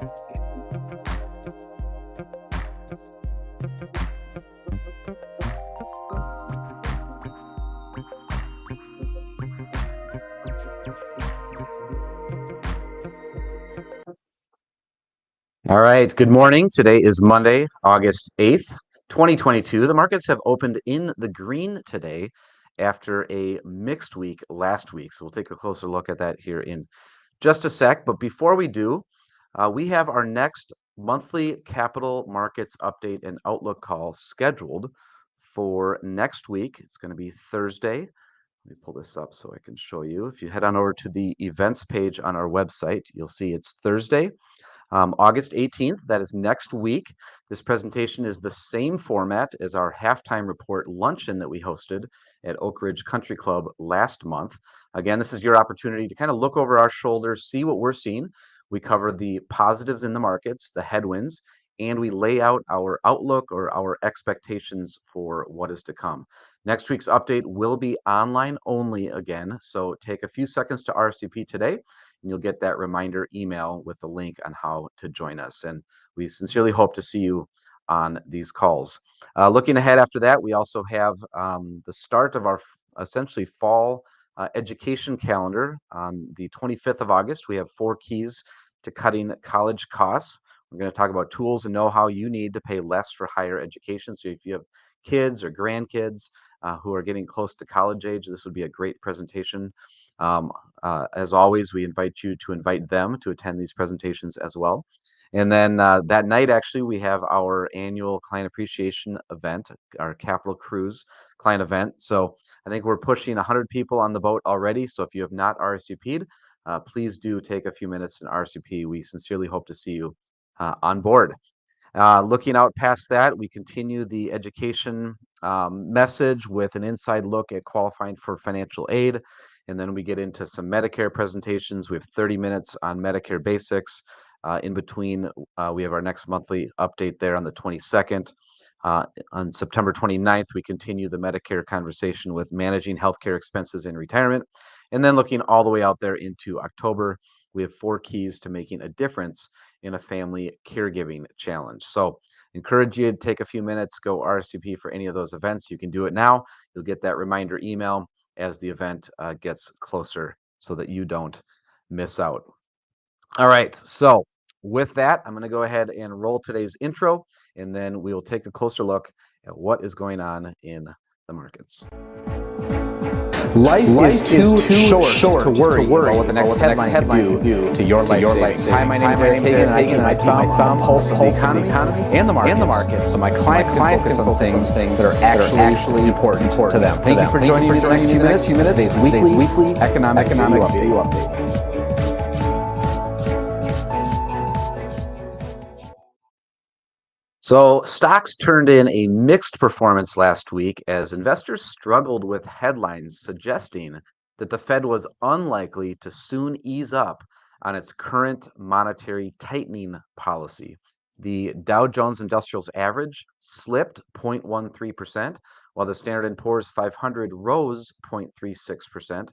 All right, good morning. Today is Monday, August 8th, 2022. The markets have opened in the green today after a mixed week last week. So we'll take a closer look at that here in just a sec. But before we do, we have our next monthly capital markets update and outlook call scheduled for next week. It's going to be Thursday. Let me pull this up so I can show you. If you head on over to the events page on our website, you'll see it's Thursday, August 18th. That is next week. This presentation is the same format as our halftime report luncheon that we hosted at Oak Ridge Country Club last month. Again, this is your opportunity to kind of look over our shoulders, see what we're seeing. We cover the positives in the markets, the headwinds, and we lay out our outlook or our expectations for what is to come. Next week's update will be online only again, so take a few seconds to RSVP today, and you'll get that reminder email with the link on how to join us. And we sincerely hope to see you on these calls. Looking ahead after that, we also have the start of our essentially fall education calendar. On the 25th of August, we have 4 keys to cutting college costs. We're going to talk about tools and know-how you need to pay less for higher education. So if you have kids or grandkids who are getting close to college age, this would be a great presentation. As always, we invite you to invite them to attend these presentations as well. And then that night, actually, we have our annual client appreciation event, our Capital Cruise client event. So I think we're pushing 100 people on the boat already. So if you have not RSVP'd, please do take a few minutes and RSVP. We sincerely hope to see you on board. Looking out past that, we continue the education message with an inside look at qualifying for financial aid. And then we get into some Medicare presentations. We have 30 minutes on Medicare basics. In between, we have our next monthly update there on the 22nd. On September 29th, we continue the Medicare conversation with managing healthcare expenses in retirement. And then looking all the way out there into October, we have 4 keys to making a difference in a family caregiving challenge. So encourage you to take a few minutes, go RSVP for any of those events. You can do it now. You'll get that reminder email as the event gets closer so that you don't miss out. All right, so with that, I'm going to go ahead and roll today's intro, and then we will take a closer look at what is going on in the markets. Life is too short to worry about what the next headline could do to your life savings. Hi, my name is Eric Hagan, and I keep my thumb on the pulse of the economy and the markets, so my clients can focus on things that are actually important to them. Thank you for joining me the next few minutes. Today's weekly economic view update. So stocks turned in a mixed performance last week as investors struggled with headlines suggesting that the Fed was unlikely to soon ease up on its current monetary tightening policy. The Dow Jones Industrials Average slipped 0.13%, while the Standard & Poor's 500 rose 0.36%.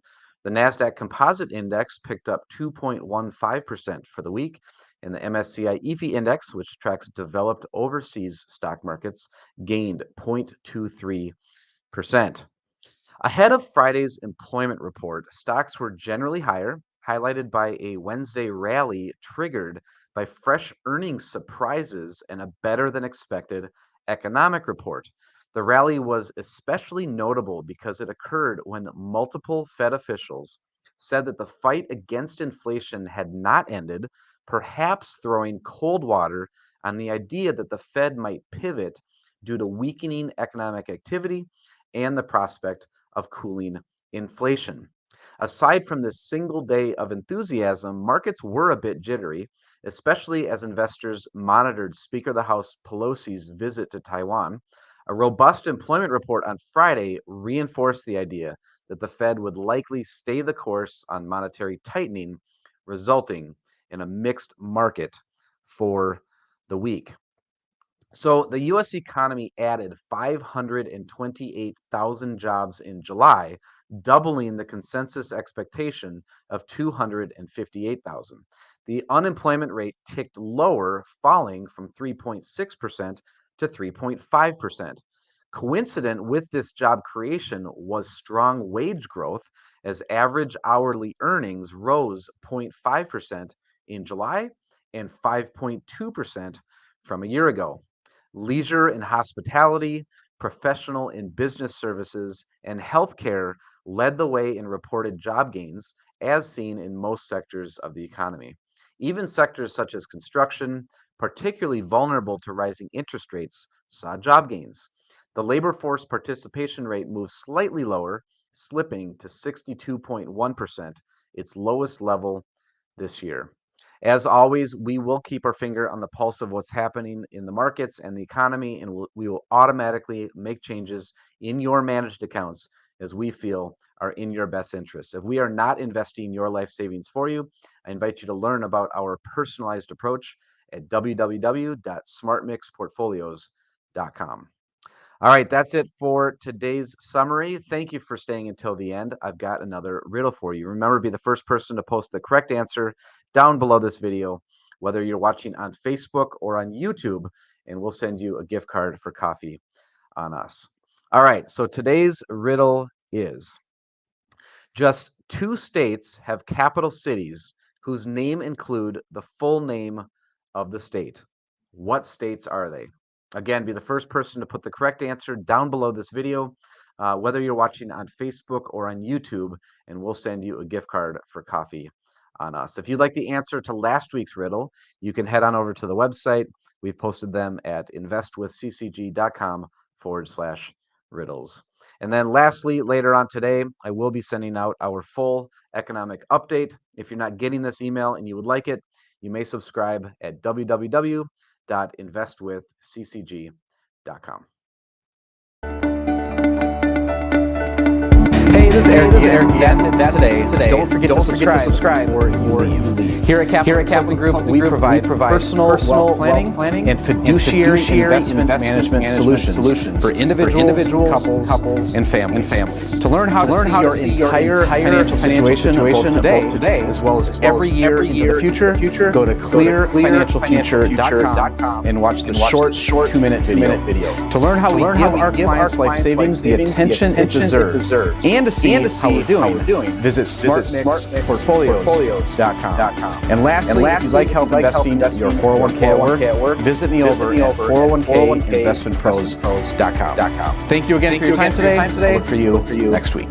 The NASDAQ Composite Index picked up 2.15% for the week, and the MSCI EAFE Index, which tracks developed overseas stock markets, gained 0.23%. Ahead of Friday's employment report, stocks were generally higher, highlighted by a Wednesday rally triggered by fresh earnings surprises and a better-than-expected economic report. The rally was especially notable because it occurred when multiple Fed officials said that the fight against inflation had not ended, perhaps throwing cold water on the idea that the Fed might pivot due to weakening economic activity and the prospect of cooling inflation. Aside from this single day of enthusiasm, markets were a bit jittery, especially as investors monitored Speaker of the House Pelosi's visit to Taiwan. A robust employment report on Friday reinforced the idea that the Fed would likely stay the course on monetary tightening, resulting in a mixed market for the week. So the U.S. economy added 528,000 jobs in July, doubling the consensus expectation of 258,000. the unemployment rate ticked lower, falling from 3.6% to 3.5%. Coincident with this job creation was strong wage growth, as average hourly earnings rose 0.5% in July and 5.2% from a year ago. Leisure and hospitality, professional and business services, and healthcare led the way in reported job gains, as seen in most sectors of the economy. Even sectors such as construction, particularly vulnerable to rising interest rates, saw job gains. The labor force participation rate moved slightly lower, slipping to 62.1%, its lowest level this year. As always, we will keep our finger on the pulse of what's happening in the markets and the economy, and we will automatically make changes in your managed accounts as we feel are in your best interests. If we are not investing your life savings for you, I invite you to learn about our personalized approach at www.smartmixportfolios.com. All right, that's it for today's summary. Thank you for staying until the end. I've got another riddle for you. Remember, be the first person to post the correct answer down below this video, whether you're watching on Facebook or on YouTube, and we'll send you a gift card for coffee on us. All right, so today's riddle is: just 2 states have capital cities whose name include the full name of the state. What states are they? Again, be the first person to put the correct answer down below this video, whether you're watching on Facebook or on YouTube, and we'll send you a gift card for coffee on us. If you'd like the answer to last week's riddle, you can head on over to the website. We've posted them at investwithccg.com/riddles. And then lastly, later on today, I will be sending out our full economic update. If you're not getting this email and you would like it, you may subscribe at www.investwithccg.com. Hey, this is Eric. That's it today. Don't forget to subscribe or you leave. Here at Kaplan Group, we provide personal wealth planning and fiduciary investment management solutions for individuals, couples, and families. To learn how to see your entire financial situation both today, as well as every year in the future, go to clearfinancialfuture.com and watch the short 2-minute video. To learn how we give our clients life savings the attention it deserves, and to see how we're doing, visit smartmixportfolios.com. And lastly, if you'd like help investing your 401k at work, visit me over at 401kinvestmentpros.com. Thank you again for your time today. I'll look for you next week.